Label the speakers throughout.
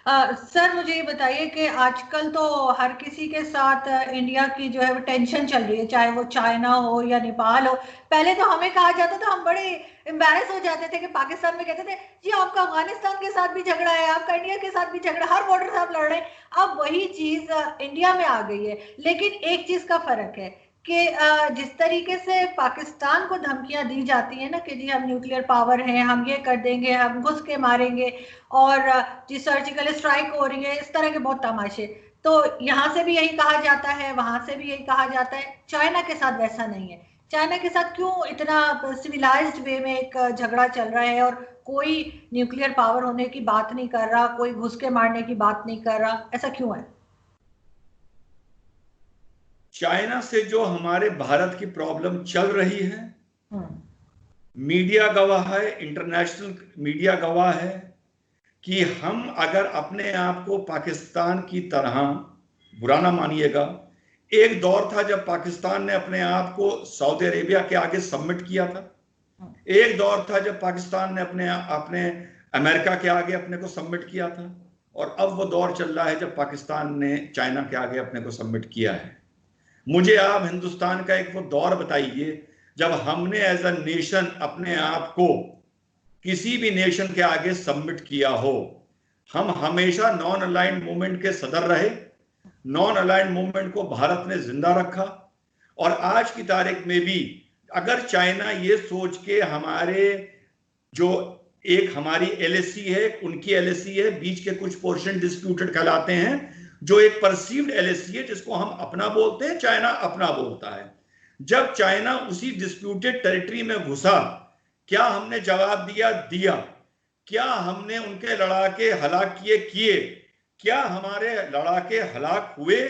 Speaker 1: Sir मुझे ये बताइए कि आजकल तो हर किसी के साथ इंडिया की जो है वो टेंशन चल रही है, चाहे वो चाइना हो या नेपाल हो। पहले तो हमें कहा जाता था, हम बड़े एम्बैरेस हो जाते थे कि पाकिस्तान में कहते थे जी आपका अफगानिस्तान के साथ भी झगड़ा है, आपका इंडिया के साथ भी झगड़ा, हर बॉर्डर से आप लड़ रहे हैं। अब वही चीज इंडिया में आ गई है, लेकिन एक चीज का फर्क है कि जिस तरीके से पाकिस्तान को धमकियां दी जाती है ना कि जी हम न्यूक्लियर पावर हैं, हम ये कर देंगे, हम घुस के मारेंगे, और जी सर्जिकल स्ट्राइक हो रही है, इस तरह के बहुत तमाशे। तो यहाँ से भी यही कहा जाता है, वहां से भी यही कहा जाता है। चाइना के साथ वैसा नहीं है। चाइना के साथ क्यों इतना सिविलाइज्ड वे में एक झगड़ा चल रहा है, और कोई न्यूक्लियर पावर होने की बात नहीं कर रहा, कोई घुस के मारने की बात नहीं कर रहा, ऐसा क्यों है?
Speaker 2: चाइना से जो हमारे भारत की प्रॉब्लम चल रही है, मीडिया गवाह है, इंटरनेशनल मीडिया गवाह है कि हम अगर अपने आप को पाकिस्तान की तरह, बुरा ना मानिएगा, एक दौर था जब पाकिस्तान ने अपने आप को सऊदी अरेबिया के आगे सबमिट किया था, एक दौर था जब पाकिस्तान ने अपने अपने अमेरिका के आगे अपने को सबमिट किया था, और अब वो दौर चल रहा है जब पाकिस्तान ने चाइना के आगे अपने को सबमिट किया है। मुझे आप हिंदुस्तान का एक वो दौर बताइए जब हमने एज अ नेशन अपने आप को किसी भी नेशन के आगे सबमिट किया हो। हम हमेशा नॉन अलाइंड मूवमेंट के सदर रहे, नॉन अलाइंड मूवमेंट को भारत ने जिंदा रखा, और आज की तारीख में भी अगर चाइना ये सोच के हमारे जो एक हमारी एलएसी है, उनकी एलएसी है, बीच के कुछ पोर्शन डिस्प्यूटेड कहलाते हैं, जो एक परसीव्ड एलएसी है जिसको हम अपना बोलते हैं, चाइना अपना बोलता है। जब चाइना उसी डिस्प्यूटेड टेरिटरी में घुसा, क्या हमने जवाब दिया? क्या हमने उनके लड़ाके हलाक किए? क्या हमारे लड़ाके हलाक हुए,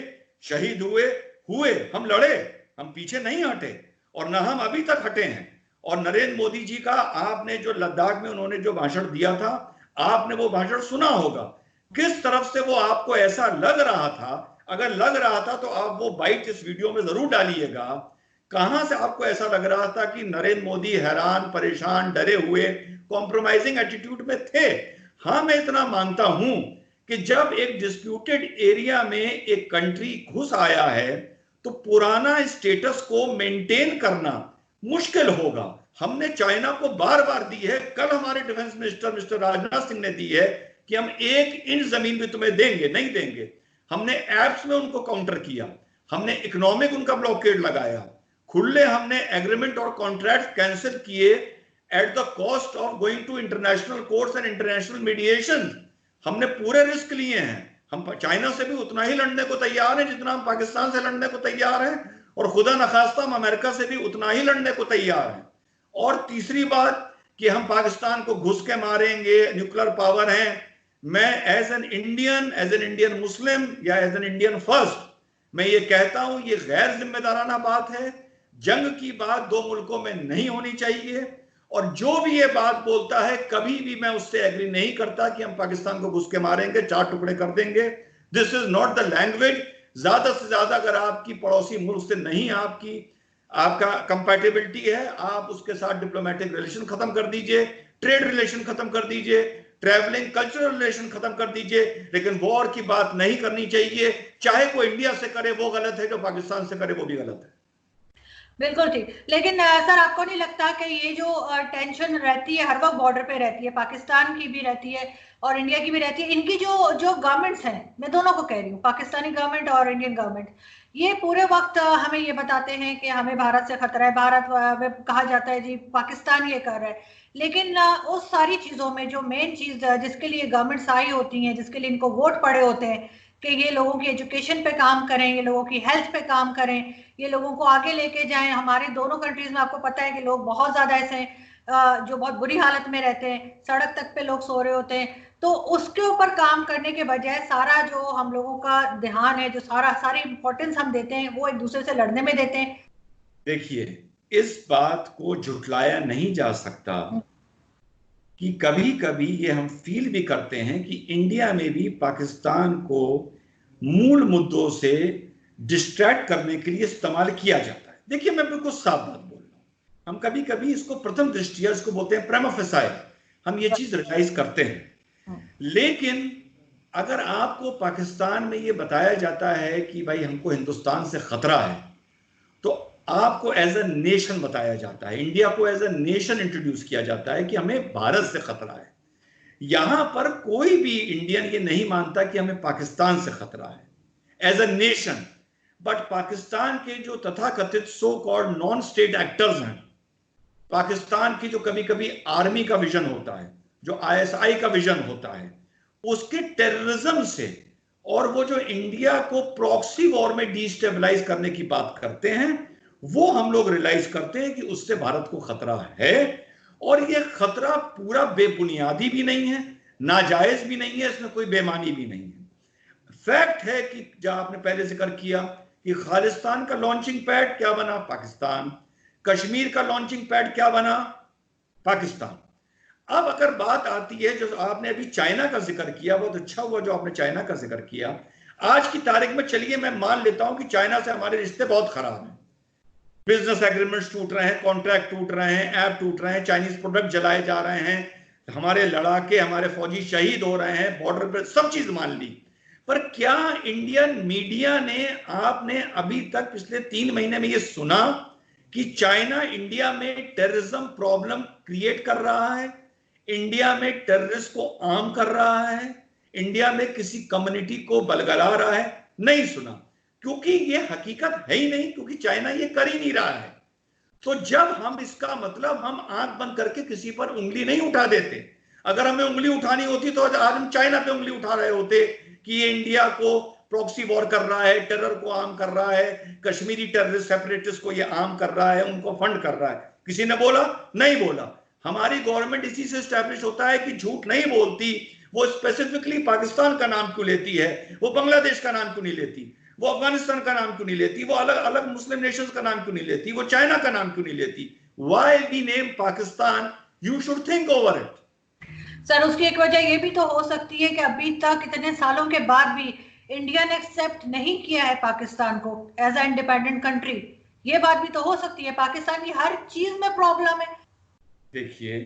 Speaker 2: शहीद हुए? हम लड़े, हम पीछे नहीं हटे, और ना हम अभी तक हटे हैं। और नरेंद्र मोदी जी का आपने जो लद्दाख में उन्होंने जो भाषण दिया था, आपने वो भाषण सुना होगा। किस तरफ से वो आपको ऐसा लग रहा था? अगर लग रहा था तो आप वो बाइट इस वीडियो में जरूर डालिएगा। कहां से आपको ऐसा लग रहा था कि नरेंद्र मोदी हैरान, परेशान, डरे हुए, कॉम्प्रोमाइजिंग एटीट्यूड में थे? हाँ, मैं इतना मानता हूं कि जब एक डिस्प्यूटेड एरिया में एक कंट्री घुस आया है तो पुराना स्टेटस को मेंटेन करना मुश्किल होगा। हमने चाइना को बार बार दी है, कल हमारे defence minister mister Rajnath Singh ने दी है कि हम 1 इंच जमीन भी तुम्हें देंगे, नहीं देंगे। हमने एप्स में उनको काउंटर किया, हमने इकोनॉमिक उनका ब्लॉकेड लगाया, खुले हमने एग्रीमेंट और कॉन्ट्रैक्ट कैंसिल किए at the cost of going to international courts and international mediation. हमने पूरे रिस्क लिए हैं। हम चाइना से भी उतना ही लड़ने को तैयार हैं जितना हम पाकिस्तान से लड़ने को तैयार हैं, और खुदा नखास्ता हम अमेरिका से भी उतना ही लड़ने को तैयार हैं। और तीसरी बात कि हम पाकिस्तान को घुस के मारेंगे, न्यूक्लियर पावर है। मैं एज एन इंडियन मुस्लिम या एज एन इंडियन फर्स्ट मैं ये कहता हूं, ये गैर जिम्मेदाराना बात है। जंग की बात दो मुल्कों में नहीं होनी चाहिए, और जो भी ये बात बोलता है कभी भी मैं उससे एग्री नहीं करता कि हम पाकिस्तान को घुस के मारेंगे, 4 टुकड़े कर देंगे। This is not the language. ज्यादा से ज्यादा अगर आपकी पड़ोसी मुल्क से नहीं आपका कंपैटिबिलिटी है, आप उसके साथ डिप्लोमेटिक रिलेशन खत्म कर दीजिए, ट्रेड रिलेशन खत्म कर दीजिए, ट्रैवलिंग कल्चरल रिलेशन खत्म कर दीजिए, लेकिन वॉर की बात नहीं करनी चाहिए। चाहे कोई इंडिया से करे वो गलत है, जो पाकिस्तान से करे वो भी गलत है।
Speaker 1: बिल्कुल ठीक। लेकिन सर आपको नहीं लगता कि ये जो टेंशन रहती है हर वक्त बॉर्डर पे रहती है, पाकिस्तान की भी रहती है और इंडिया की भी रहती है, इनकी जो जो गवर्नमेंट्स हैं, मैं दोनों को कह रही हूँ, पाकिस्तानी गवर्नमेंट और इंडियन गवर्नमेंट, ये पूरे वक्त हमें ये बताते हैं कि हमें भारत से खतरा है, भारत में कहा जाता है जी पाकिस्तान ये कर रहा है, लेकिन उस सारी चीजों में जो मेन चीज जिसके लिए गवर्नमेंट्स आई होती हैं, जिसके लिए इनको वोट पड़े होते हैं कि ये लोगों की एजुकेशन पे काम करें, ये लोगों की हेल्थ पे काम करें, ये लोगों को आगे लेके जाएं। हमारे दोनों कंट्रीज में आपको पता है कि लोग बहुत ज्यादा ऐसे हैं जो बहुत बुरी हालत में रहते हैं, सड़क तक पे लोग सो रहे होते हैं। तो उसके ऊपर काम करने के बजाय सारा जो हम लोगों का ध्यान है, जो सारी इंपॉर्टेंस हम देते हैं, वो एक दूसरे से लड़ने में देते हैं।
Speaker 2: देखिए, इस बात को झुटलाया नहीं जा सकता कि कभी कभी ये हम फील भी करते हैं कि इंडिया में भी पाकिस्तान को मूल मुद्दों से डिस्ट्रैक्ट करने के लिए इस्तेमाल किया जाता है। देखिए, मैं बिल्कुल साफ बात बोल रहा हूं। हम कभी कभी इसको प्रथम दृष्टिया इसको बोलते हैं प्रेमा फेसाई, हम ये चीज रियलाइज करते हैं। लेकिन अगर आपको पाकिस्तान में ये बताया जाता है कि भाई हमको हिंदुस्तान से खतरा है, तो आपको एज अ नेशन बताया जाता है, इंडिया को एज अ नेशन इंट्रोड्यूस किया जाता है कि हमें भारत से खतरा है। यहां पर कोई भी इंडियन ये नहीं मानता कि हमें पाकिस्तान से खतरा है as a nation. But Pakistan के जो तथाकथित so called non state actors हैं, पाकिस्तान की जो कभी कभी आर्मी का विजन होता है, जो आईएसआई का विजन होता है, उसके टेररिज्म से, और वो जो इंडिया को प्रॉक्सी वॉर में डिस्टेबलाइज करने की बात करते हैं, वो हम लोग रियलाइज करते हैं कि उससे भारत को खतरा है। और ये खतरा पूरा बेबुनियादी भी नहीं है, नाजायज भी नहीं है, इसमें कोई बेमानी भी नहीं है। फैक्ट है कि जहां आपने पहले जिक्र किया कि खालिस्तान का लॉन्चिंग पैड क्या बना, पाकिस्तान। कश्मीर का लॉन्चिंग पैड क्या बना, पाकिस्तान। अब अगर बात आती है, जो आपने अभी चाइना का जिक्र किया, बहुत अच्छा हुआ जो आपने चाइना का जिक्र किया। आज की तारीख में चलिए मैं मान लेता हूं कि चाइना से हमारे रिश्ते बहुत खराब हैं, बिजनेस एग्रीमेंट्स टूट रहे हैं, कॉन्ट्रैक्ट टूट रहे हैं, ऐप टूट रहे हैं, चाइनीज प्रोडक्ट जलाए जा रहे हैं, हमारे लड़ाके, हमारे फौजी शहीद हो रहे हैं बॉर्डर पर, सब चीज मान ली। पर क्या इंडियन मीडिया ने, आपने अभी तक पिछले 3 महीने में ये सुना कि चाइना इंडिया में टेररिज्म प्रॉब्लम क्रिएट कर रहा है, इंडिया में टेररिस्ट को आर्म कर रहा है, इंडिया में किसी कम्युनिटी को बलगला रहा है? नहीं सुना, क्योंकि ये हकीकत है ही नहीं, क्योंकि चाइना ये कर ही नहीं रहा है। तो जब हम, इसका मतलब हम आंख बंद करके किसी पर उंगली नहीं उठा देते। अगर हमें उंगली उठानी होती तो आज हम चाइना पे उंगली उठा रहे होते कि ये इंडिया को प्रॉक्सी वॉर कर रहा है, टेरर को आर्म कर रहा है, कश्मीरी टेररिस्ट सेपरेटिस्ट को ये आर्म कर रहा है, उनको फंड कर रहा है। किसी ने बोला? नहीं बोला। हमारी गवर्नमेंट इसी से स्टैब्लिश होता है कि झूठ नहीं बोलती। वो स्पेसिफिकली पाकिस्तान का नाम क्यों लेती है, वो बांग्लादेश का नाम क्यों नहीं लेती, वो अफगानिस्तान का नाम क्यों नहीं लेती, वो अलग अलग मुस्लिम नेशंस का नाम क्यों नहीं लेती, वो चाइना का नाम क्यों नहीं लेती? Why we name Pakistan? You should think over it.
Speaker 1: Sir, उसकी एक वजह ये भी तो हो सकती है कि अभी तक इतने सालों के बाद भी इंडिया ने एक्सेप्ट नहीं किया है पाकिस्तान को एज अ इंडिपेंडेंट कंट्री। ये बात भी तो हो सकती है, पाकिस्तान की हर चीज में प्रॉब्लम है।
Speaker 2: देखिए,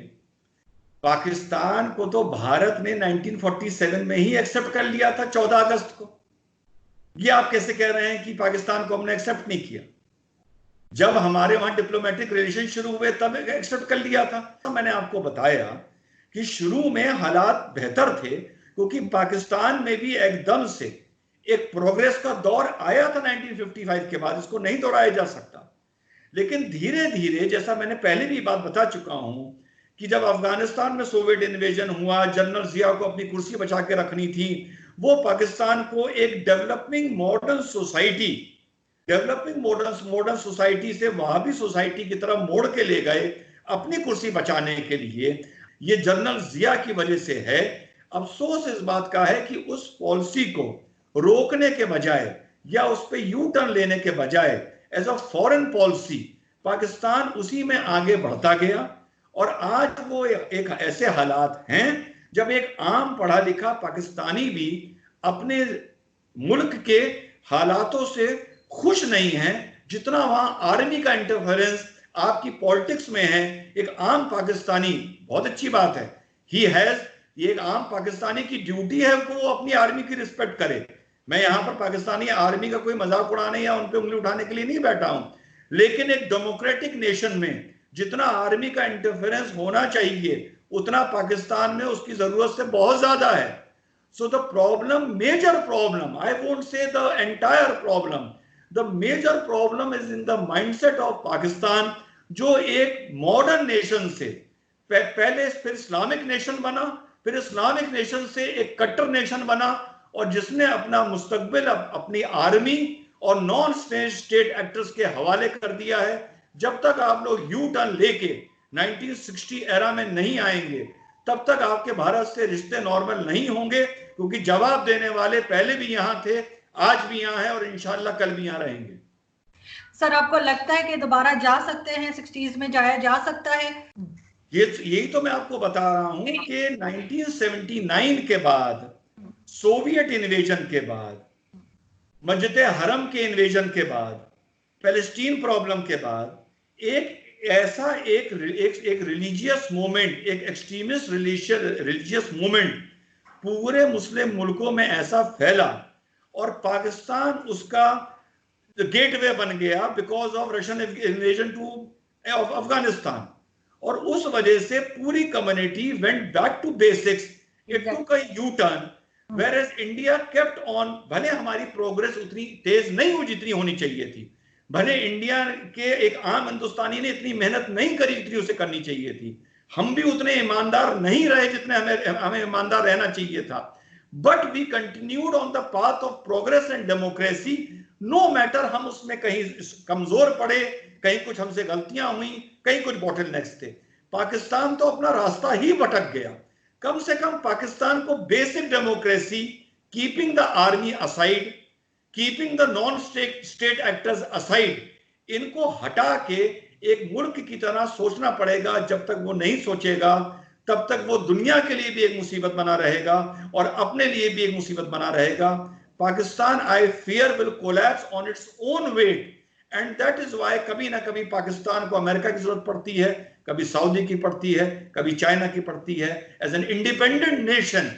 Speaker 2: पाकिस्तान को तो भारत ने 1947 में ही एक्सेप्ट कर लिया था, 14 अगस्त को। ये आप कैसे कह रहे हैं कि पाकिस्तान को हमने एक्सेप्ट नहीं किया? जब हमारे वहां डिप्लोमेटिक रिलेशन शुरू हुए तब एक्सेप्ट कर लिया था। मैंने आपको बताया कि शुरू में हालात बेहतर थे, क्योंकि पाकिस्तान में भी एकदम से एक प्रोग्रेस का दौर आया था 1955 के बाद, इसको नहीं दोहराया जा सकता। लेकिन धीरे धीरे, जैसा मैंने पहले भी बात बता चुका हूं कि जब अफगानिस्तान में सोवियत इन्वेजन हुआ, जनरल जिया को अपनी कुर्सी बचा के रखनी थी, वो पाकिस्तान को एक डेवलपिंग मॉडर्न सोसाइटी से वहाबी सोसाइटी की तरफ मोड़ के ले गए अपनी कुर्सी बचाने के लिए। ये जनरल जिया की वजह से है। अफसोस इस बात का है कि उस पॉलिसी को रोकने के बजाय या उस पर यू टर्न लेने के बजाय as a foreign policy Pakistan उसी में आगे बढ़ता गया। और आज वो एक ऐसे हालात हैं जब एक आम पढ़ा लिखा पाकिस्तानी भी अपने मुल्क के हालातों से खुश नहीं है, जितना वहां आर्मी का इंटरफेरेंस आपकी पॉलिटिक्स में है। एक आम पाकिस्तानी, बहुत अच्छी बात है, ही हैज, ये एक आम पाकिस्तानी की ड्यूटी है कि वो अपनी आर्मी की रिस्पेक्ट करे। मैं यहां पर पाकिस्तानी आर्मी का कोई मजाक उड़ाने या उन पे उंगली उठाने के लिए नहीं बैठा हूं, लेकिन एक डेमोक्रेटिक नेशन में जितना आर्मी का इंटरफेरेंस होना चाहिए उतना पाकिस्तान में उसकी जरूरत से बहुत ज्यादा है। So the problem, major problem, I won't say the entire problem, the major problem is in the mindset of Pakistan, जो एक मॉडर्न नेशन से पहले फिर इस्लामिक नेशन बना, फिर इस्लामिक नेशन से एक कट्टर नेशन बना, और जिसने अपना मुस्तकबिल अपनी आर्मी और नॉन स्टेट एक्टर्स के हवाले कर दिया है। जब तक आप लोग यू टर्न लेके 1960 एरा में नहीं आएंगे, तब तक आपके भारत से रिश्ते नॉर्मल नहीं होंगे, क्योंकि जवाब देने वाले पहले भी यहां थे, आज भी यहां है, और इंशाल्लाह कल भी यहां रहेंगे।
Speaker 1: सर, आपको लगता है कि दोबारा जा सकते हैं, 60s में जाया जा सकता है?
Speaker 2: यही तो मैं आपको बता रहा हूं कि 1979 के बाद, सोवियत इन्वेजन के बाद, मस्जिद हरम के इन्वेजन के बाद, पैलेस्टीन प्रॉब्लम के बाद, एक ऐसा एक रिलीजियस मूवमेंट, एक एक्सट्रीमिस्ट रिलीजियस मूवमेंट पूरे मुस्लिम मुल्कों में ऐसा फैला और पाकिस्तान उसका गेटवे बन गया because of Russian invasion to of Afghanistan, और उस वजह से पूरी community went back to basics, it took a U turn, whereas India kept on. भले हमारी प्रोग्रेस उतनी तेज नहीं हुई जितनी होनी चाहिए थी, भले इंडिया के एक आम हिंदुस्तानी ने इतनी मेहनत नहीं करी जितनी उसे करनी चाहिए थी, हम भी उतने ईमानदार नहीं रहे जितने हमें ईमानदार रहना चाहिए था, but we continued on the path of progress and democracy, no matter हम उसमें कहीं कमजोर पड़े, कहीं कुछ हमसे गलतियां हुई, कहीं कुछ बॉटलनेक्स थे। पाकिस्तान तो अपना रास्ता ही भटक गया। कम से कम पाकिस्तान को basic democracy, keeping the army aside, keeping the non state actors aside, इनको हटा के एक मुल्क की तरह सोचना पड़ेगा। जब तक वो नहीं सोचेगा तब तक वो दुनिया के लिए भी एक मुसीबत बना रहेगा और अपने लिए भी एक मुसीबत बना रहेगा। Pakistan I fear will collapse on its own weight, and that is why कभी ना कभी पाकिस्तान को अमेरिका की जरूरत पड़ती है, कभी सऊदी की पड़ती है, कभी चाइना की पड़ती है। As an independent nation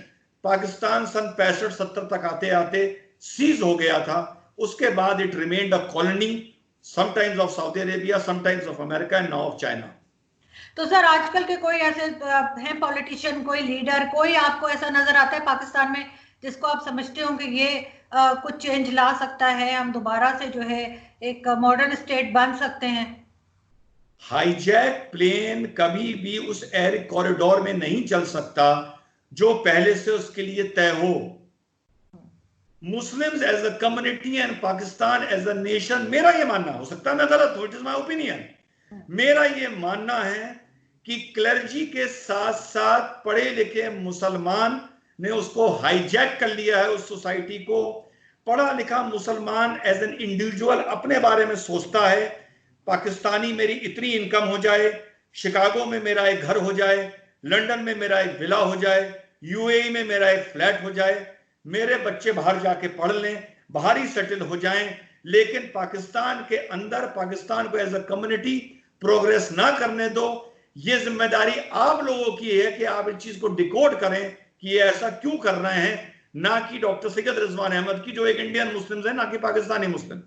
Speaker 2: Pakistan सन 65-70 तक आते आते सीज हो गया था। उसके बाद it remained a colony, sometimes of Saudi Arabia, sometimes of America and now of China.
Speaker 1: तो सर आजकल के कोई ऐसे हैं पॉलिटिशियन, कोई लीडर, कोई आपको ऐसा नजर आता है पाकिस्तान में जिसको आप समझते हो कि ये कुछ चेंज ला सकता है, हम दोबारा से जो है एक मॉडर्न स्टेट बन सकते हैं?
Speaker 2: हाईजैक प्लेन कभी भी उस एयर कॉरिडोर में नहीं चल सकता जो पहले से उसके लिए तय हो। Muslims as a community and Pakistan as a nation, मेरा ये मानना, हो सकता है मैं गलत हूं, इट इज माय ओपिनियन, मेरा ये मानना है कि क्लर्जी के साथ साथ पढ़े लिखे मुसलमान ने उसको हाईजैक कर लिया है, उस सोसाइटी को। पढ़ा लिखा मुसलमान एज एन इंडिविजुअल अपने बारे में सोचता है, पाकिस्तानी मेरी इतनी इनकम हो जाए, शिकागो में मेरा एक घर हो जाए, लंदन में मेरा एक विला हो जाए, यूएई में मेरा एक फ्लैट हो जाए, मेरे बच्चे बाहर जाके पढ़ लें, बाहर ही सेटल हो जाएं, लेकिन पाकिस्तान के अंदर पाकिस्तान को एज अ कम्युनिटी प्रोग्रेस ना करने दो। ये जिम्मेदारी आप लोगों की है कि आप इस चीज को डिकोड करें कि ये ऐसा क्यों कर रहे हैं, ना कि डॉक्टर सैयद रिजवान अहमद की, जो एक इंडियन मुस्लिम है, ना कि पाकिस्तानी मुस्लिम।